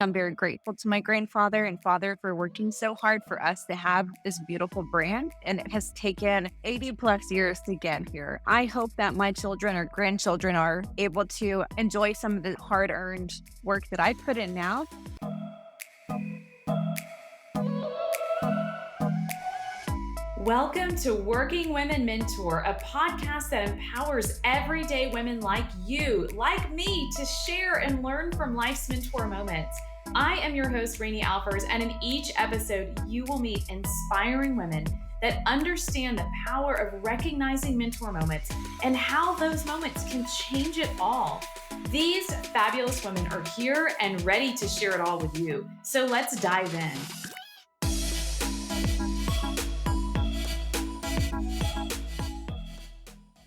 I'm very grateful to my grandfather and father for working so hard for us to have this beautiful brand. And it has taken 80 plus years to get here. I hope that my children or grandchildren are able to enjoy some of the hard earned work that I put in now. Welcome to Working Women Mentor, a podcast that empowers everyday women like you, like me, to share and learn from life's mentor moments. I am your host, Rani Alfers, and in each episode, you will meet inspiring women that understand the power of recognizing mentor moments and how those moments can change it all. These fabulous women are here and ready to share it all with you. So let's dive in.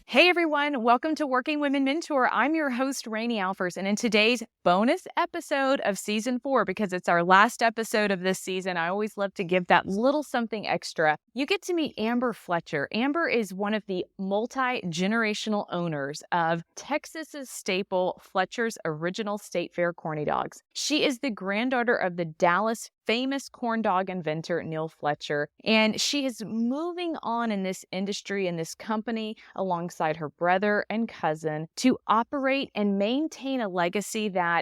Hey everyone, welcome to Working Women Mentor. I'm your host, Rani Alfers, and in today's bonus episode of season 4, because it's our last episode of this season, I always love to give that little something extra. You get to meet Amber Fletcher. Amber is one of the multi-generational owners of Texas's staple Fletcher's Original State Fair Corny Dogs. She is the granddaughter of the Dallas famous corn dog inventor Neil Fletcher, and she is moving on in this industry and this company alongside her brother and cousin to operate and maintain a legacy that,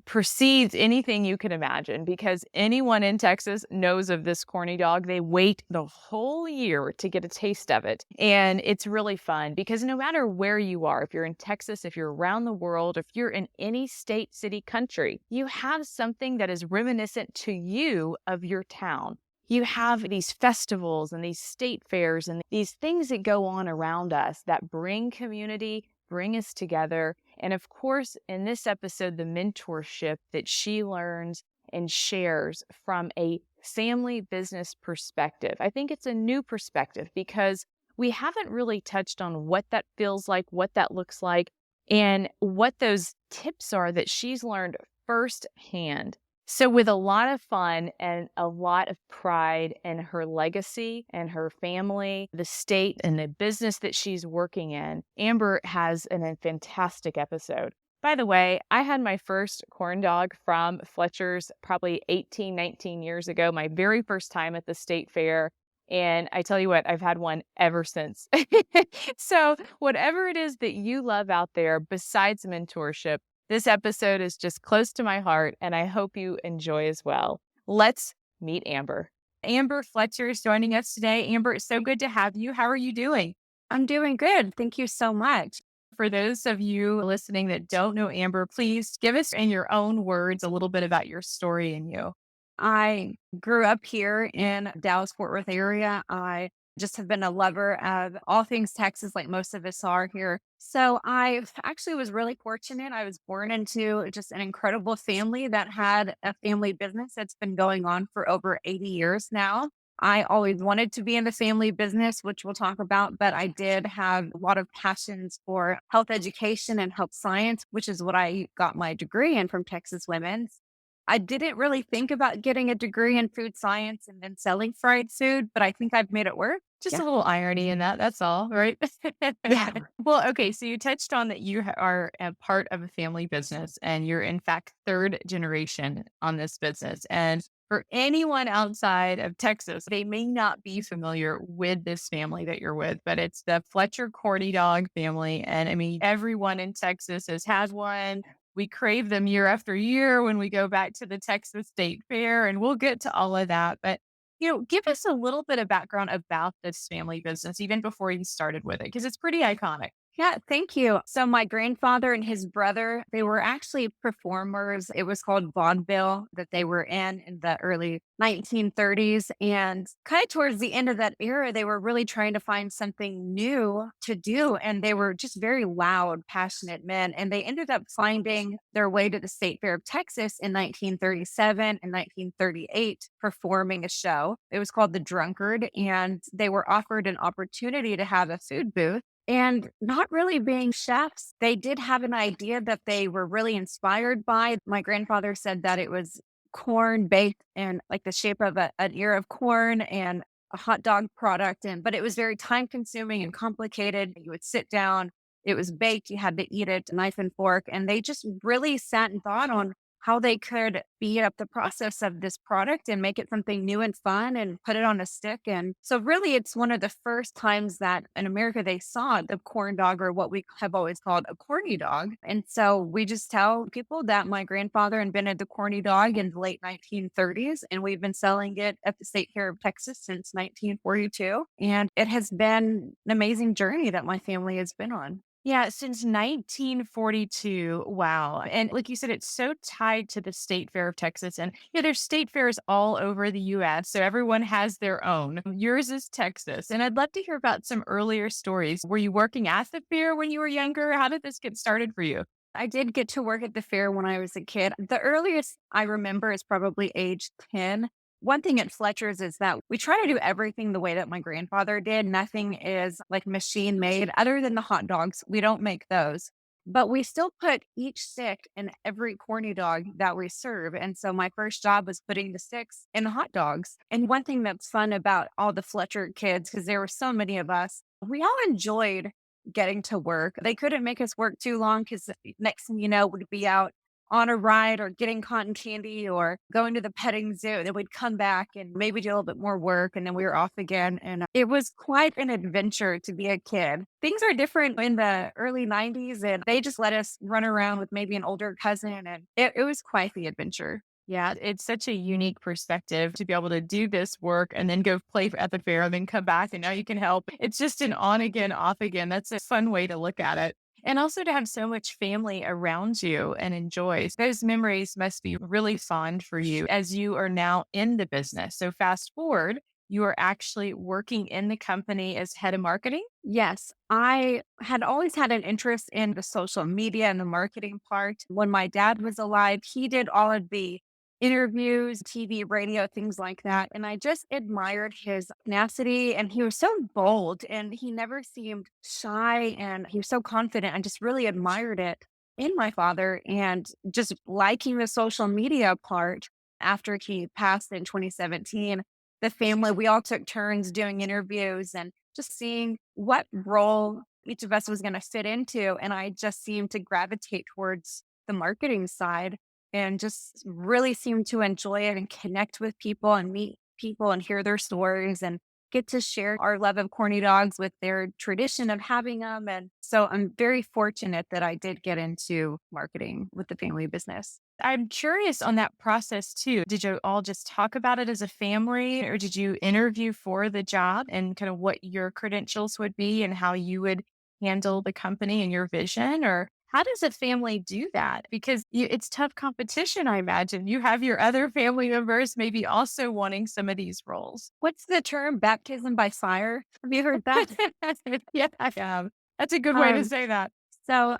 precedes anything you can imagine, because anyone in Texas knows of this corny dog. They wait the whole year to get a taste of it. And it's really fun because no matter where you are, if you're in Texas, if you're around the world, if you're in any state, city, country, you have something that is reminiscent to you of your town. You have these festivals and these state fairs and these things that go on around us that bring community, bring us together. And of course, in this episode, the mentorship that she learns and shares from a family business perspective. I think it's a new perspective because we haven't really touched on what that feels like, what that looks like, and what those tips are that she's learned firsthand. So with a lot of fun and a lot of pride in her legacy and her family, the state and the business that she's working in, Amber has a fantastic episode. By the way, I had my first corn dog from Fletcher's probably 18, 19 years ago, my very first time at the state fair. And I tell you what, I've had one ever since. So whatever it is that you love out there besides mentorship, this episode is just close to my heart, and I hope you enjoy as well. Let's meet Amber. Amber Fletcher is joining us today. Amber, it's so good to have you. How are you doing? I'm doing good. Thank you so much. For those of you listening that don't know Amber, please give us in your own words a little bit about your story and you. I grew up here in Dallas-Fort Worth area. I just have been a lover of all things Texas, like most of us are here. So I actually was really fortunate. I was born into just an incredible family that had a family business that's been going on for over 80 years now. I always wanted to be in the family business, which we'll talk about, but I did have a lot of passions for health education and health science, which is what I got my degree in from Texas Women's. I didn't really think about getting a degree in food science and then selling fried food, but I think I've made it work. Just Yeah. a little irony in that. That's all, right? Yeah. Well, okay. So you touched on that you are a part of a family business and you're in fact third generation on this business. And for anyone outside of Texas, they may not be familiar with this family that you're with, but it's the Fletcher Corny Dog family. And I mean, everyone in Texas has had one. We crave them year after year when we go back to the Texas State Fair, and we'll get to all of that. But give us a little bit of background about this family business, even before you started with it, because it's pretty iconic. Yeah, thank you. So my grandfather and his brother, they were actually performers. It was called vaudeville that they were in the early 1930s. And kind of towards the end of that era, they were really trying to find something new to do. And they were just very loud, passionate men. And they ended up finding their way to the State Fair of Texas in 1937 and 1938, performing a show. It was called The Drunkard. And they were offered an opportunity to have a food booth. And not really being chefs, they did have an idea that they were really inspired by. My grandfather said that it was corn baked in like the shape of an ear of corn and a hot dog product. But it was very time consuming and complicated. You would sit down, it was baked, you had to eat it, knife and fork. And they just really sat and thought on how they could speed up the process of this product and make it something new and fun and put it on a stick. And so, really, it's one of the first times that in America they saw the corn dog, or what we have always called a corny dog. And so, we just tell people that my grandfather invented the corny dog in the late 1930s, and we've been selling it at the State Fair of Texas since 1942. And it has been an amazing journey that my family has been on. Yeah, since 1942. Wow. And like you said, it's so tied to the State Fair of Texas. And yeah, there's state fairs all over the US. So everyone has their own. Yours is Texas. And I'd love to hear about some earlier stories. Were you working at the fair when you were younger? How did this get started for you? I did get to work at the fair when I was a kid. The earliest I remember is probably age 10. One thing at Fletcher's is that we try to do everything the way that my grandfather did. Nothing is like machine made other than the hot dogs. We don't make those. But we still put each stick in every corny dog that we serve. And so my first job was putting the sticks in the hot dogs. And one thing that's fun about all the Fletcher kids, because there were so many of us, we all enjoyed getting to work. They couldn't make us work too long because next thing you know, we'd be out on a ride or getting cotton candy or going to the petting zoo. Then we'd come back and maybe do a little bit more work and then we were off again. And it was quite an adventure to be a kid. Things are different in the early 90s, and they just let us run around with maybe an older cousin. And it was quite the adventure. Yeah, it's such a unique perspective to be able to do this work and then go play at the fair and then come back and now you can help. It's just an on again, off again. That's a fun way to look at it. And also to have so much family around you and enjoy. Those memories must be really fond for you as you are now in the business. So fast forward, you are actually working in the company as head of marketing. Yes, I had always had an interest in the social media and the marketing part. When my dad was alive, he did all of the interviews, TV, radio, things like that. And I just admired his tenacity, and he was so bold and he never seemed shy and he was so confident. I just really admired it in my father, and just liking the social media part after he passed in 2017. The family, we all took turns doing interviews and just seeing what role each of us was going to fit into. And I just seemed to gravitate towards the marketing side and just really seemed to enjoy it and connect with people and meet people and hear their stories and get to share our love of corny dogs with their tradition of having them. And so I'm very fortunate that I did get into marketing with the family business. I'm curious on that process too. Did you all just talk about it as a family, or did you interview for the job and kind of what your credentials would be and how you would handle the company and your vision? Or how does a family do that? Because it's tough competition, I imagine. You have your other family members maybe also wanting some of these roles. What's the term? Baptism by fire? Have you heard that? Yeah, I have. That's a good way to Um, say that. So,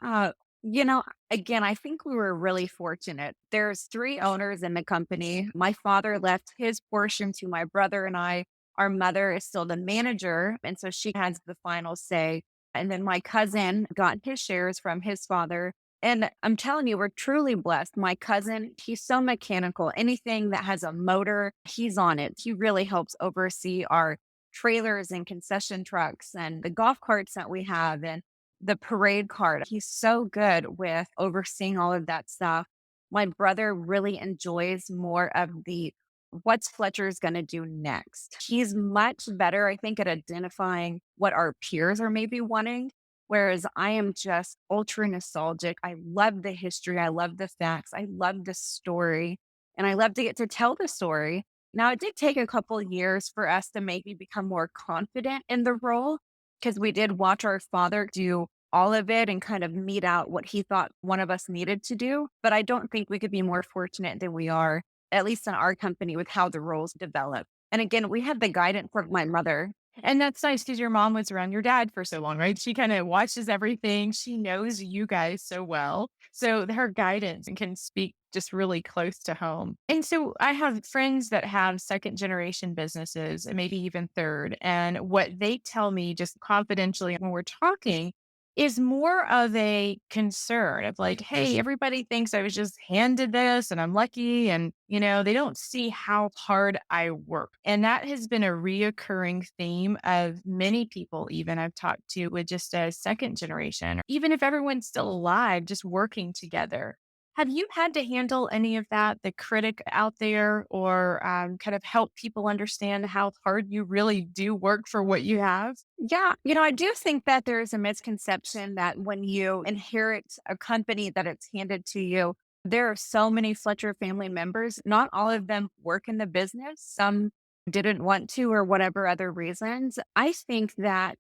you know, again, I think we were really fortunate. There's three owners in the company. My father left his portion to my brother and I. Our mother is still the manager, and so she has the final say. And then my cousin got his shares from his father. And I'm telling you, we're truly blessed. My cousin, he's so mechanical. Anything that has a motor, he's on it. He really helps oversee our trailers and concession trucks and the golf carts that we have. And the parade cart. He's so good with overseeing all of that stuff. My brother really enjoys more of the what's Fletcher's going to do next. He's much better, I think, at identifying what our peers are maybe wanting. Whereas I am just ultra nostalgic. I love the history. I love the facts. I love the story. And I love to get to tell the story. Now, it did take a couple years for us to maybe become more confident in the role, because we did watch our father do all of it and kind of mete out what he thought one of us needed to do. But I don't think we could be more fortunate than we are, at least in our company, with how the roles develop. And again, we had the guidance from my mother. And that's nice because your mom was around your dad for so long, right? She kind of watches everything. She knows you guys so well. So her guidance can speak just really close to home. And so I have friends that have second generation businesses and maybe even third. And what they tell me just confidentially when we're talking is more of a concern of like, hey, everybody thinks I was just handed this and I'm lucky. And, they don't see how hard I work. And that has been a reoccurring theme of many people, even I've talked to with just a second generation, even if everyone's still alive, just working together. Have you had to handle any of that, the critic out there, or kind of help people understand how hard you really do work for what you have? Yeah, I do think that there is a misconception that when you inherit a company that it's handed to you, there are so many Fletcher family members. Not all of them work in the business. Some didn't want to or whatever other reasons. I think that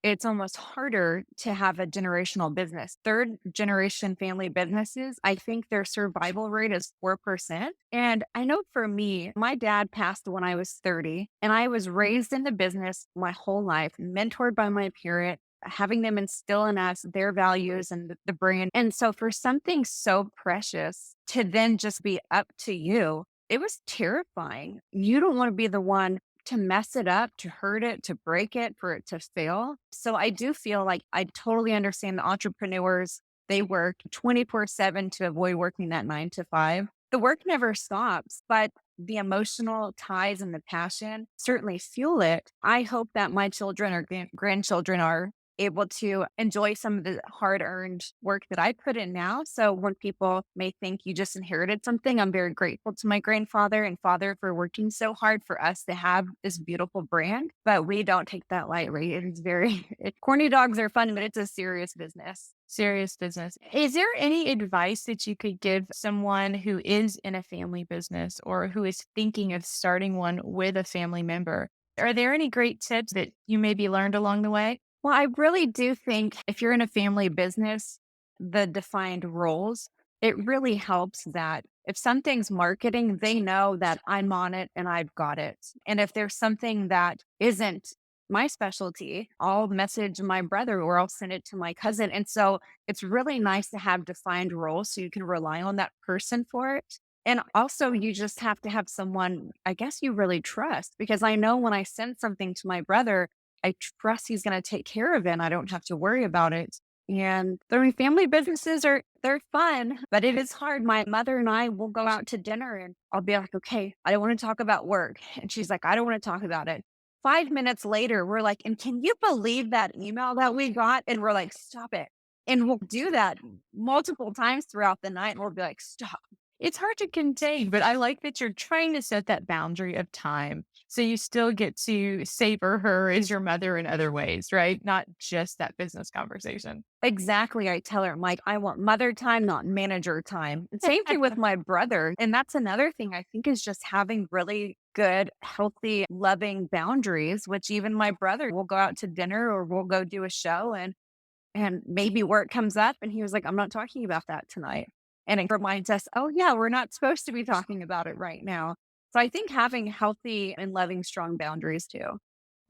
it's almost harder to have a generational business. Third generation family businesses, I think their survival rate is 4%. And I know for me, my dad passed when I was 30, and I was raised in the business my whole life, mentored by my parent, having them instill in us their values and the brand. And so for something so precious to then just be up to you, it was terrifying. You don't want to be the one to mess it up, to hurt it, to break it, for it to fail. So I do feel like I totally understand the entrepreneurs. They work 24/7 to avoid working that 9 to 5. The work never stops, but the emotional ties and the passion certainly fuel it. I hope that my children or grandchildren are able to enjoy some of the hard earned work that I put in now. So when people may think you just inherited something, I'm very grateful to my grandfather and father for working so hard for us to have this beautiful brand. But we don't take that lightly. It is corny dogs are fun, but it's a serious business. Serious business. Is there any advice that you could give someone who is in a family business or who is thinking of starting one with a family member? Are there any great tips that you maybe learned along the way? Well, I really do think if you're in a family business, the defined roles, it really helps that if something's marketing, they know that I'm on it and I've got it. And if there's something that isn't my specialty, I'll message my brother or I'll send it to my cousin. And so it's really nice to have defined roles so you can rely on that person for it. And also, you just have to have someone, I guess, you really trust because I know when I send something to my brother, I trust he's gonna take care of it and I don't have to worry about it. And I family businesses they're fun, but it is hard. My mother and I will go out to dinner and I'll be like, okay, I don't want to talk about work. And she's like, I don't want to talk about it. 5 minutes later, we're like, and can you believe that email that we got? And we're like, stop it. And we'll do that multiple times throughout the night. And we'll be like, stop. It's hard to contain, but I like that you're trying to set that boundary of time so you still get to savor her as your mother in other ways, right? Not just that business conversation. Exactly. I tell her, I'm like, I want mother time, not manager time. And same thing with my brother. And that's another thing I think is just having really good, healthy, loving boundaries, which even my brother will go out to dinner or we'll go do a show and maybe work comes up and he was like, I'm not talking about that tonight. And it reminds us, oh yeah, we're not supposed to be talking about it right now. So I think having healthy and loving, strong boundaries too.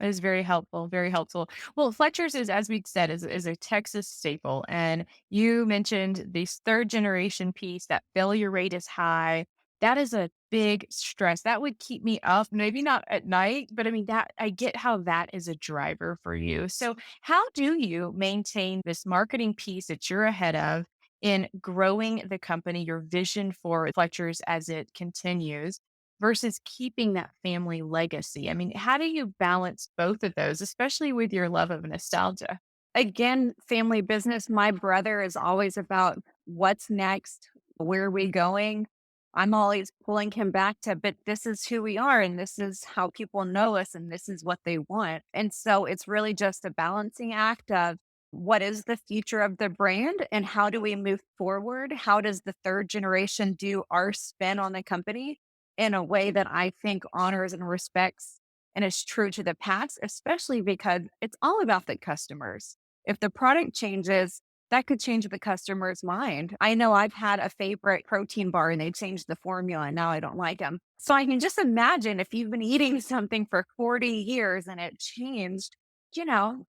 That is very helpful, very helpful. Well, Fletcher's is, as we said, is a Texas staple. And you mentioned this third generation piece, that failure rate is high. That is a big stress. That would keep me up, maybe not at night, but I mean, that I get how that is a driver for you. So, how do you maintain this marketing piece that you're ahead of in growing the company, your vision for Fletcher's as it continues? Versus keeping that family legacy? I mean, how do you balance both of those, especially with your love of nostalgia? Again, family business. My brother is always about what's next, where are we going? I'm always pulling him back to, but this is who we are and this is how people know us and this is what they want. And so it's really just a balancing act of what is the future of the brand and how do we move forward? How does the third generation do our spin on the company in a way that I think honors and respects and is true to the past, especially because it's all about the customers. If the product changes, that could change the customer's mind. I know I've had a favorite protein bar and they changed the formula and now I don't like them. So I can just imagine if you've been eating something for 40 years and it changed,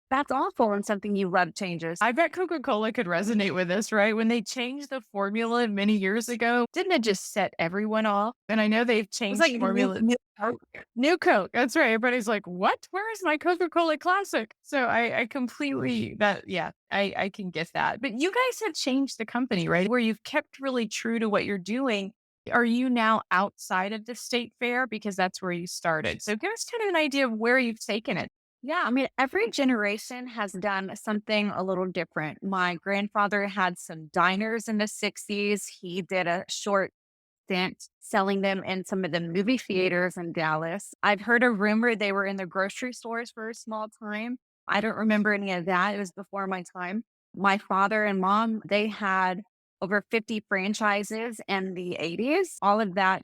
that's awful when something you love changes. I bet Coca-Cola could resonate with this, right? When they changed the formula many years ago, didn't it just set everyone off? And I know they've It's changed like formula. Coke. New Coke. That's right. Everybody's like, what? Where is my Coca-Cola classic? So I completely yeah, I can get that. But you guys have changed the company, right? Where you've kept really true to what you're doing. Are you now outside of the state fair? Because that's where you started. So give us kind of an idea of where you've taken it. Yeah, I mean, every generation has done something a little different. My grandfather had some diners in the 60s. He did a short stint selling them in some of the movie theaters in Dallas. I've heard a rumor they were in the grocery stores for a small time. I don't remember any of that. It was before my time. My father and mom, they had over 50 franchises in the 80s. All of that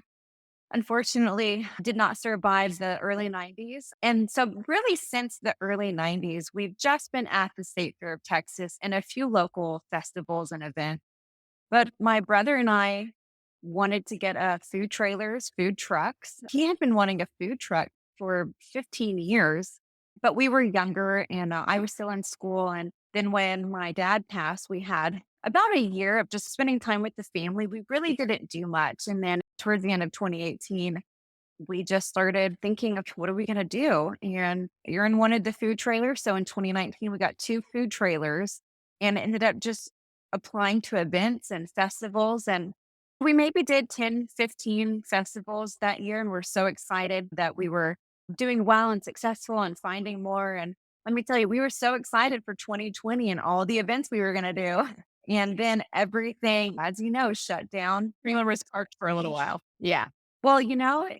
unfortunately did not survive the early 90s. And so, really, since the early 90s, we've just been at the State Fair of Texas and a few local festivals and events. But my brother and I wanted to get food trailers, food trucks. He had been wanting a food truck for 15 years, but we were younger and I was still in school. And then when my dad passed, we had about a year of just spending time with the family. We really didn't do much. And then towards the end of 2018, we just started thinking of what are we going to do? And Aaron wanted the food trailer. So in 2019, we got two food trailers and ended up just applying to events and festivals. And we maybe did 10, 15 festivals that year. And we're so excited that we were doing well and successful and finding more. And let me tell you, we were so excited for 2020 and all the events we were going to do. And then everything, as you know, shut down. Everyone was parked for a little while. Yeah. Well,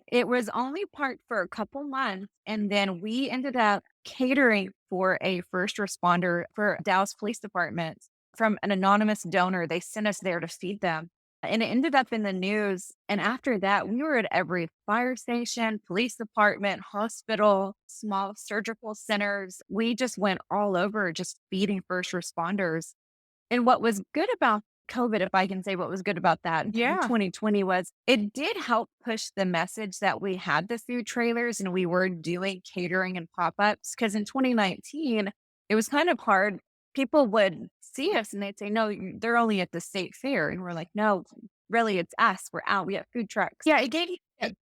it was only parked for a couple months, and then we ended up catering for a first responder for Dallas Police Department from an anonymous donor. They sent us there to feed them. And it ended up in the news. And after that, we were at every fire station, police department, hospital, small surgical centers. We just went all over just feeding first responders. And what was good about COVID, if I can say what was good about that in Yeah. 2020 was it did help push the message that we had the food trailers and we were doing catering and pop-ups. Cause in 2019, it was kind of hard. People would see us and they'd say, no, they're only at the state fair. And we're like, no, really, it's us. We're out. We have food trucks. Yeah, it gave you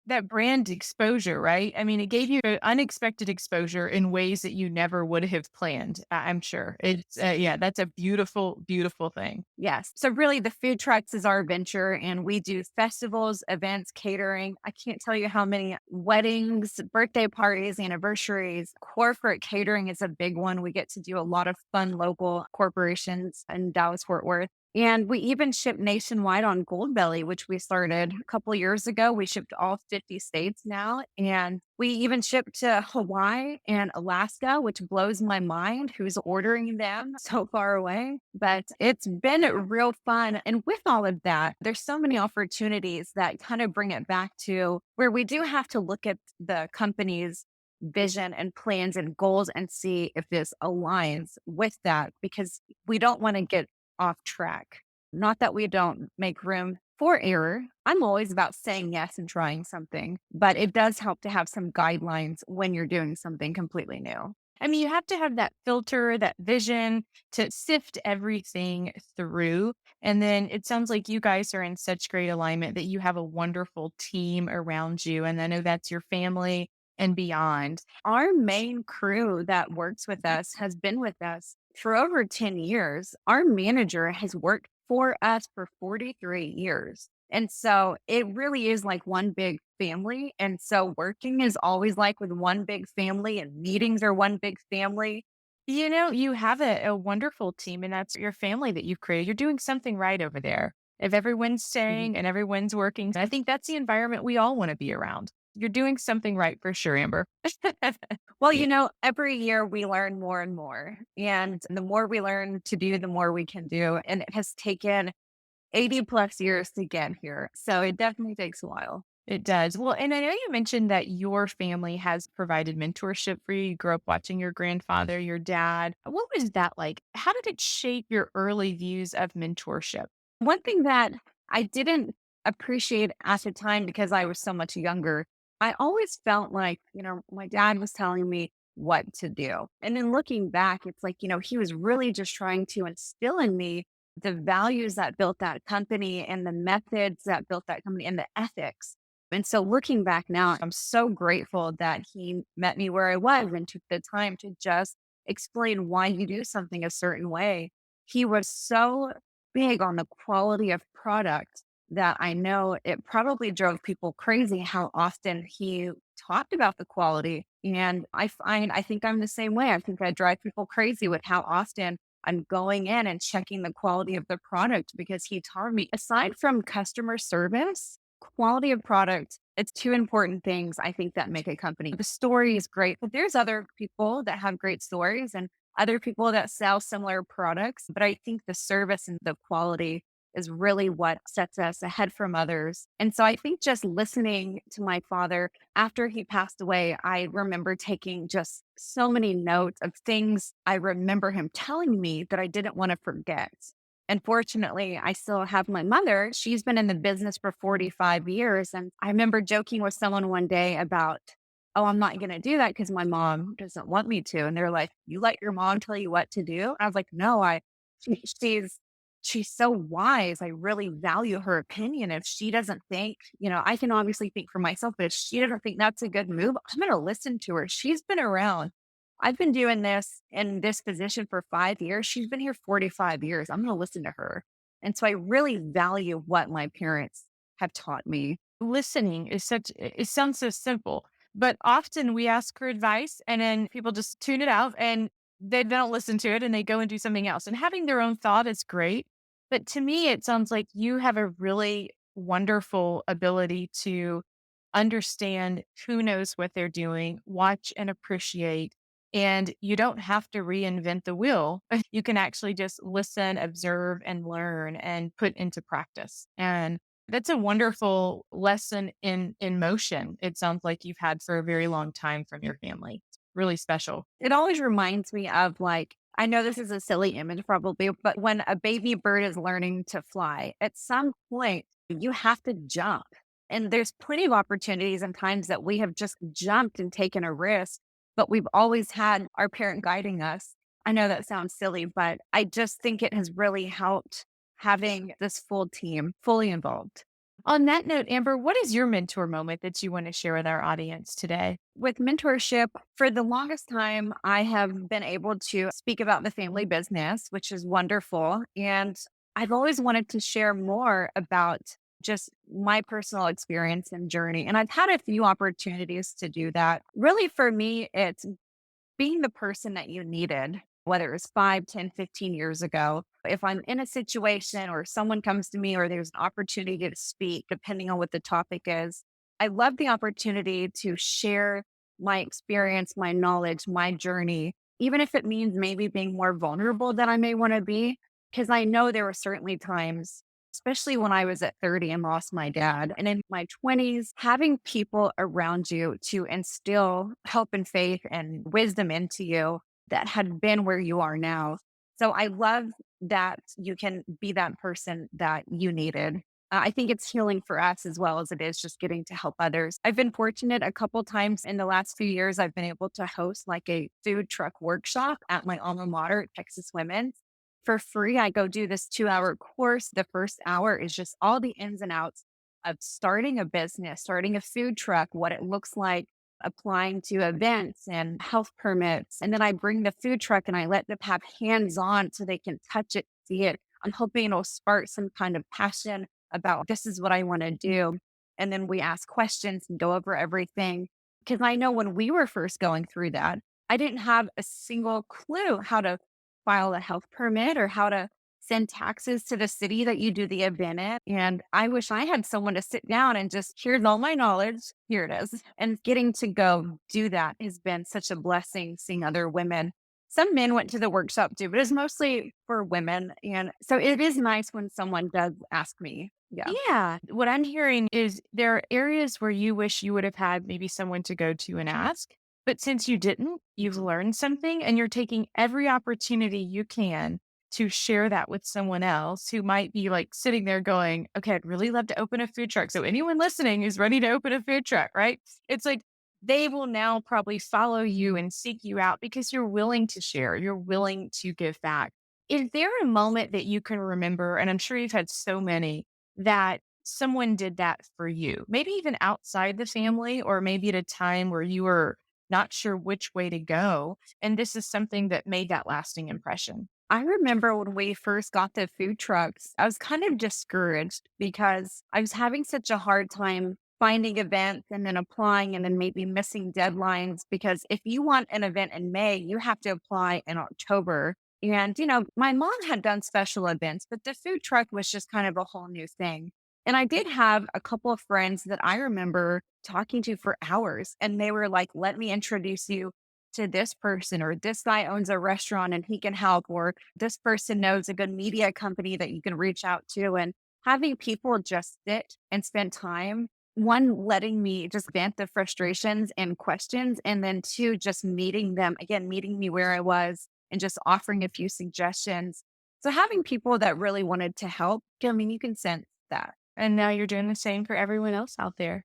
that brand exposure, right? I mean, it gave you unexpected exposure in ways that you never would have planned, I'm sure. It's, yeah, that's a beautiful, beautiful thing. Yes. So really the food trucks is our venture and we do festivals, events, catering. I can't tell you how many weddings, birthday parties, anniversaries, corporate catering is a big one. We get to do a lot of fun local corporations in Dallas, Fort Worth. And we even ship nationwide on Goldbelly, which we started a couple years ago. We shipped all 50 states now. And we even ship to Hawaii and Alaska, which blows my mind who's ordering them so far away. But it's been real fun. And with all of that, there's so many opportunities that kind of bring it back to where we do have to look at the company's vision and plans and goals and see if this aligns with that because we don't want to get off track. Not that we don't make room for error. I'm always about saying yes and trying something, but it does help to have some guidelines when you're doing something completely new. I mean, you have to have that filter, that vision to sift everything through. And then it sounds like you guys are in such great alignment that you have a wonderful team around you. And I know that's your family and beyond. Our main crew that works with us has been with us for over 10 years. Our manager has worked for us for 43 years. And so it really is like one big family. And so working is always like with one big family, and meetings are one big family. You know, you have a wonderful team, and that's your family that you've created. You're doing something right over there. If everyone's Mhm. staying and everyone's working, I think that's the environment we all want to be around. You're doing something right for sure, Amber. Well, every year we learn more and more. And the more we learn to do, the more we can do. And it has taken 80 plus years to get here. So it definitely takes a while. It does. Well, and I know you mentioned that your family has provided mentorship for you. You grew up watching your grandfather, your dad. What was that like? How did it shape your early views of mentorship? One thing that I didn't appreciate at the time because I was so much younger, I always felt like, my dad was telling me what to do. And then looking back, it's like, he was really just trying to instill in me the values that built that company and the methods that built that company and the ethics. And so looking back now, I'm so grateful that he met me where I was and took the time to just explain why you do something a certain way. He was so big on the quality of product that I know it probably drove people crazy how often he talked about the quality. And I think I'm the same way. I think I drive people crazy with how often I'm going in and checking the quality of the product because he taught me, aside from customer service, quality of product, it's two important things I think that make a company. The story is great, but there's other people that have great stories and other people that sell similar products. But I think the service and the quality is really what sets us ahead from others. And so I think just listening to my father after he passed away, I remember taking just so many notes of things I remember him telling me that I didn't want to forget. And fortunately, I still have my mother. She's been in the business for 45 years. And I remember joking with someone one day about, oh, I'm not going to do that because my mom doesn't want me to. And they're like, you let your mom tell you what to do? I was like, no, she's, she's so wise. I really value her opinion. If she doesn't think, I can obviously think for myself, but if she doesn't think that's a good move, I'm going to listen to her. She's been around. I've been doing this in this position for 5 years. She's been here 45 years. I'm going to listen to her. And so I really value what my parents have taught me. Listening is it sounds so simple, but often we ask for advice and then people just tune it out and they don't listen to it and they go and do something else. And having their own thought is great. But to me, it sounds like you have a really wonderful ability to understand who knows what they're doing, watch and appreciate. And you don't have to reinvent the wheel. You can actually just listen, observe, and learn and put into practice. And that's a wonderful lesson in motion. It sounds like you've had for a very long time from your family. Really special. It always reminds me of like, I know this is a silly image probably, but when a baby bird is learning to fly, at some point you have to jump. And there's plenty of opportunities and times that we have just jumped and taken a risk, but we've always had our parent guiding us. I know that sounds silly, but I just think it has really helped having this full team fully involved. On that note, Amber, what is your mentor moment that you want to share with our audience today? With mentorship, for the longest time, I have been able to speak about the family business, which is wonderful. And I've always wanted to share more about just my personal experience and journey. And I've had a few opportunities to do that. Really, for me, it's being the person that you needed, whether it was 5, 10, 15 years ago. If I'm in a situation or someone comes to me or there's an opportunity to speak, depending on what the topic is, I love the opportunity to share my experience, my knowledge, my journey, even if it means maybe being more vulnerable than I may want to be. Because I know there were certainly times, especially when I was at 30 and lost my dad. And in my 20s, having people around you to instill hope and faith and wisdom into you that had been where you are now. So I love that you can be that person that you needed. I think it's healing for us as well as it is just getting to help others. I've been fortunate a couple times in the last few years. I've been able to host like a food truck workshop at my alma mater, Texas Women's, for free. I go do this 2-hour course. The first hour is just all the ins and outs of starting a business, starting a food truck, what it looks like, applying to events and health permits. And then I bring the food truck and I let them have hands on so they can touch it, see it. I'm hoping it'll spark some kind of passion about this is what I want to do. And then we ask questions and go over everything. Because I know when we were first going through that, I didn't have a single clue how to file a health permit or how to send taxes to the city that you do the event in. And I wish I had someone to sit down and just, here's all my knowledge. Here it is. And getting to go do that has been such a blessing seeing other women. Some men went to the workshop too, but it's mostly for women. And so it is nice when someone does ask me. Yeah. Yeah. What I'm hearing is there are areas where you wish you would have had maybe someone to go to and ask. But since you didn't, you've learned something and you're taking every opportunity you can to share that with someone else who might be like sitting there going, okay, I'd really love to open a food truck. So anyone listening who's ready to open a food truck, right? It's like they will now probably follow you and seek you out because you're willing to share, you're willing to give back. Is there a moment that you can remember, and I'm sure you've had so many, that someone did that for you? Maybe even outside the family, or maybe at a time where you were not sure which way to go. And this is something that made that lasting impression. I remember when we first got the food trucks, I was kind of discouraged because I was having such a hard time finding events and then applying and then maybe missing deadlines. Because if you want an event in May, you have to apply in October. And, my mom had done special events, but the food truck was just kind of a whole new thing. And I did have a couple of friends that I remember talking to for hours, and they were like, let me introduce you to this person, or this guy owns a restaurant and he can help, or this person knows a good media company that you can reach out to. And having people just sit and spend time, one, letting me just vent the frustrations and questions, and then two, just meeting them again, meeting me where I was and just offering a few suggestions. So having people that really wanted to help, I mean, you can sense that. And now you're doing the same for everyone else out there.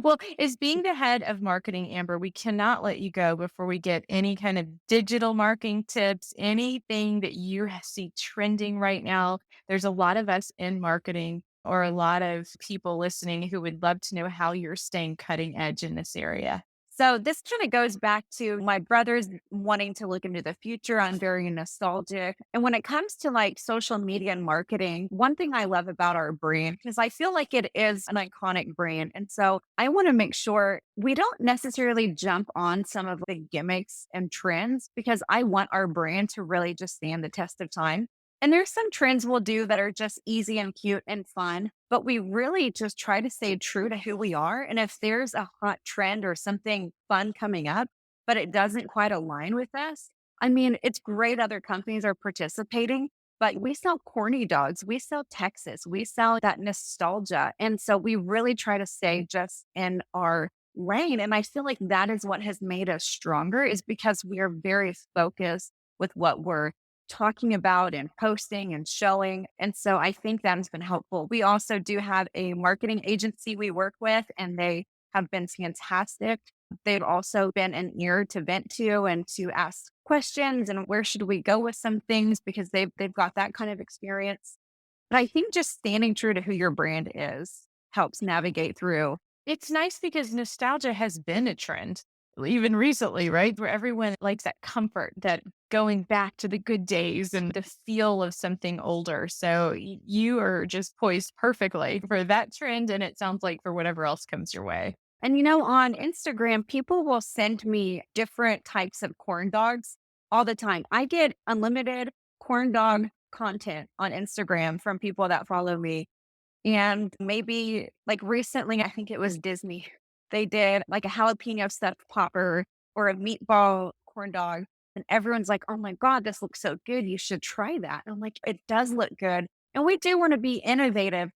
Well, as being the head of marketing, Amber, we cannot let you go before we get any kind of digital marketing tips, anything that you see trending right now. There's a lot of us in marketing or a lot of people listening who would love to know how you're staying cutting edge in this area. So this kind of goes back to my brothers wanting to look into the future. I'm very nostalgic. And when it comes to like social media and marketing, one thing I love about our brand, because I feel like it is an iconic brand. And so I want to make sure we don't necessarily jump on some of the gimmicks and trends, because I want our brand to really just stand the test of time. And there's some trends we'll do that are just easy and cute and fun, but we really just try to stay true to who we are. And if there's a hot trend or something fun coming up, but it doesn't quite align with us, I mean, it's great other companies are participating, but we sell corny dogs, we sell Texas, we sell that nostalgia. And so we really try to stay just in our lane. And I feel like that is what has made us stronger, is because we are very focused with what we're talking about and posting and showing. And so I think that has been helpful. We also do have a marketing agency we work with, and they have been fantastic. They've also been an ear to vent to and to ask questions and where should we go with some things, because they've got that kind of experience. But I think just standing true to who your brand is helps navigate through. It's nice because nostalgia has been a trend, even recently, right? Where everyone likes that comfort, that going back to the good days and the feel of something older. So you are just poised perfectly for that trend. And it sounds like for whatever else comes your way. And on Instagram, people will send me different types of corn dogs all the time. I get unlimited corn dog content on Instagram from people that follow me. And maybe like recently, I think it was Disney. They did like a jalapeno stuffed popper or a meatball corn dog. And everyone's like, oh my God, this looks so good. You should try that. And I'm like, it does look good. And we do want to be innovative,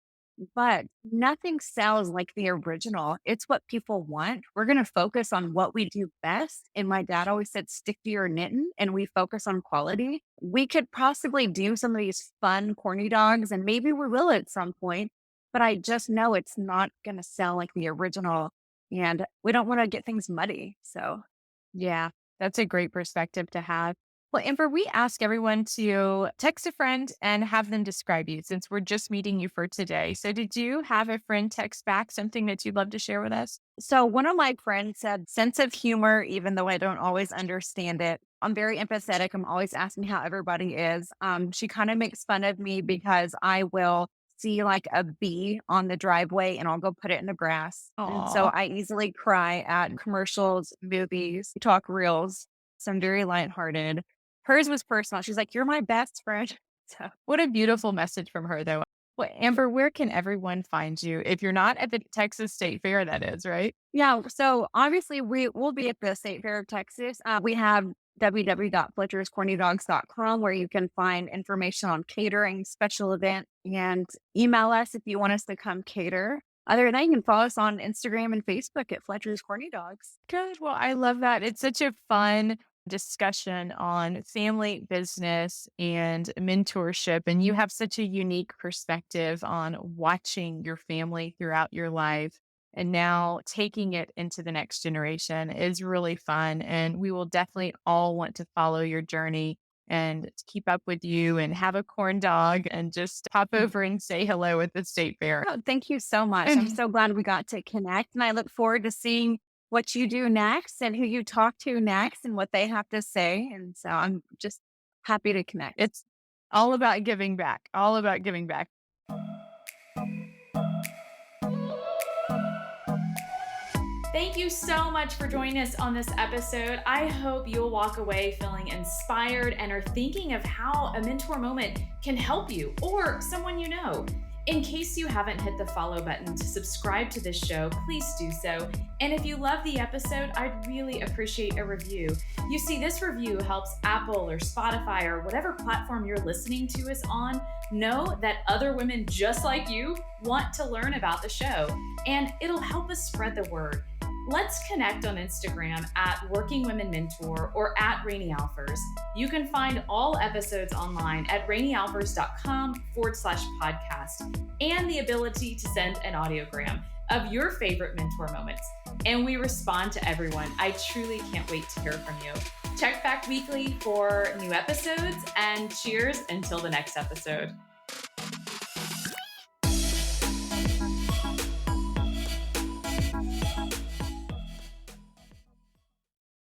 but nothing sells like the original. It's what people want. We're going to focus on what we do best. And my dad always said, stick to your knitting, and we focus on quality. We could possibly do some of these fun, corny dogs, and maybe we will at some point, but I just know it's not going to sell like the original. And we don't want to get things muddy. So, Yeah, that's a great perspective to have. Well, Amber, we ask everyone to text a friend and have them describe you since we're just meeting you for today. So, did you have a friend text back something that you'd love to share with us? so one of my friends said, sense of humor, even though I don't always understand it. I'm very empathetic. I'm always asking how everybody is. She kind of makes fun of me because I will see like a bee on the driveway and I'll go put it in the grass. And so Aw. I easily cry at commercials, movies, talk reels. So I'm very lighthearted. Hers was personal. She's like, you're my best friend. So What a beautiful message from her, though. Well, Amber, where can everyone find you if you're not at the Texas State Fair? That is right. yeah, so obviously we will be at the State Fair of Texas. We have www.fletcherscornydogs.com, where you can find information on catering, special event, and email us if you want us to come cater. Other than that, you can follow us on Instagram and Facebook at Fletcher's Corny Dogs. Good. Well, I love that. It's such a fun discussion on family business and mentorship. And you have such a unique perspective on watching your family throughout your life. And now taking it into the next generation is really fun. And we will definitely all want to follow your journey and keep up with you and have a corn dog and just pop over and say hello at the state fair. Oh, thank you so much. I'm so glad we got to connect, and I look forward to seeing what you do next and who you talk to next and what they have to say. And so I'm just happy to connect. It's all about giving back, all about giving back. Thank you so much for joining us on this episode. I hope you'll walk away feeling inspired and are thinking of how a mentor moment can help you or someone you know. In case you haven't hit the follow button to subscribe to this show, please do so. And if you love the episode, I'd really appreciate a review. You see, this review helps Apple or Spotify or whatever platform you're listening to us on know that other women just like you want to learn about the show, and it'll help us spread the word. Let's connect on Instagram at Working Women Mentor or at Rani Alfers. You can find all episodes online at ranialfers.com/podcast and the ability to send an audiogram of your favorite mentor moments. And we respond to everyone. I truly can't wait to hear from you. Check back weekly for new episodes, and cheers until the next episode.